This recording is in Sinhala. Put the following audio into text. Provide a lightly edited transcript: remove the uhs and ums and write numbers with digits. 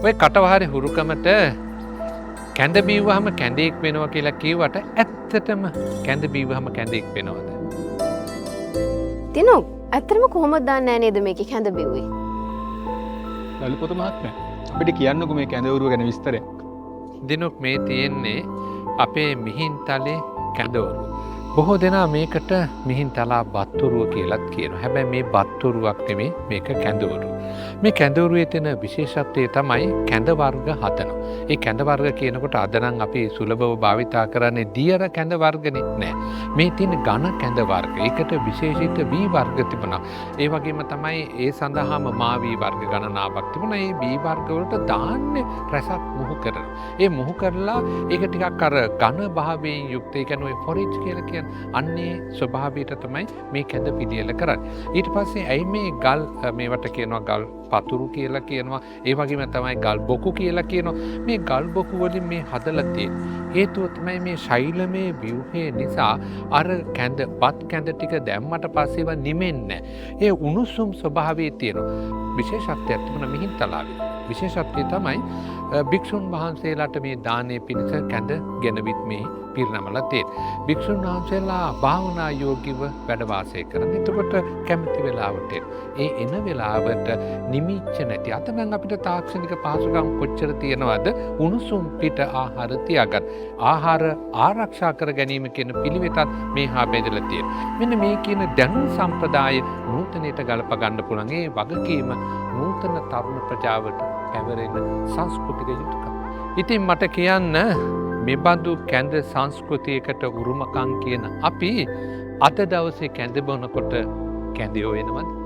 ඔය කටවහරි හුරුකමට කැඳ බීවහම කැඳෙක් වෙනවා කියලා කිව්වට ඇත්තටම කැඳ බීවහම කැඳෙක් වෙනවද? තිනු ඇත්තටම කොහොමද දන්නේ නේද මේකේ කැඳ බිව්වේ? ලලිපොත මහත්මයා අපිට කියන්නකෝ මේ කැඳවුරුව ගැන විස්තරයක්. දිනුක් මේ තියෙන්නේ අපේ මිහින්තලේ කැඳවුරුව. බොහෝ දෙනා මේකට මිහින්තලා බත්තුරුව කියලත් කියනවා. හැබැයි මේ බත්තුරුවක් නෙමෙයි මේක කැඳවුරුව. මේ කැඳවුරුවේ තියෙන විශේෂත්වය තමයි කැඳ වර්ග හදනවා. ඒ කැඳ වර්ග කියනකොට අද නම් අපි සුලභව භාවිතා කරන්නේ දියර කැඳ වර්ගනේ නෑ. මේ තියෙන ඝන කැඳ වර්ග. ඒකට විශේෂිත වී වර්ග තිබුණා. ඒ වගේම තමයි ඒ සඳහාම මා වී වර්ග ගණනාවක් තිබුණා. ඒ වී වර්ග වලට ධාන්‍ය රසක් මුහු කරනවා. ඒ මුහු කරලා ඒක ටිකක් අර ඝන භාවයෙන් යුක්ත ඒ කියන්නේ ඔය ෆොරිජ් කියලා කියන අන්නේ ස්වභාවයට තමයි මේ කැඳ පිළියෙල කරන්නේ. ඊට පස්සේ ඇයි මේ ගල් මේවට කියනවා ගල් පතුරු කියලා කියනවා. ඒ වගේම තමයි ගල් බොකු කියලා කියනවා. මේ ගල් බොකු වලින් මේ හදලා තියෙන හේතුව තමයි මේ ශෛලමේ ව්‍යුහය නිසා අර කැඳ පත් කැඳ ටික දැම්මට පස්සේ ඒවා නිමෙන්නේ නැහැ. ඒ උණුසුම් ස්වභාවයේ තියෙන විශේෂත්වයක් තිබුණා මිහින්තලාවේ. විශේෂත්වය තමයි භික්ෂුන් වහන්සේලාට මේ දානයේ පිණිස කැඳ ගෙනවිත් මේ පිරිනමලා තියෙන. භික්ෂුන් වහන්සේලා භාවනා යෝගීව වැඩ වාසය කරන. එතකොට කැමති වෙලාවට ඒ එන වෙලාවට නිමිච්ච නැති අතනම් අපිට තාක්ෂණික පහසුකම් කොච්චර තියෙනවද උණුසුම් පිට ආහාර තියාගන්න. ආහාර ආරක්ෂා කර ගැනීම කියන පිළිවෙතත් මේ හා බෙදලා තියෙනවා. මෙන්න මේ කියන දැනුම් සම්ප්‍රදාය නූතනයට ගලප ගන්න පුළුවන්. ඒ වගකීම නූතන තරුණ ප්‍රජාවට පැවරෙන සංස්කෘතික යුතුයකම්. ඉතින් මට කියන්න මෙබඳු කැඳ සංස්කෘතියකට උරුමකම් කියන අපි අද දවසේ කැඳ බොනකොට කැඳයෝ වෙනවද?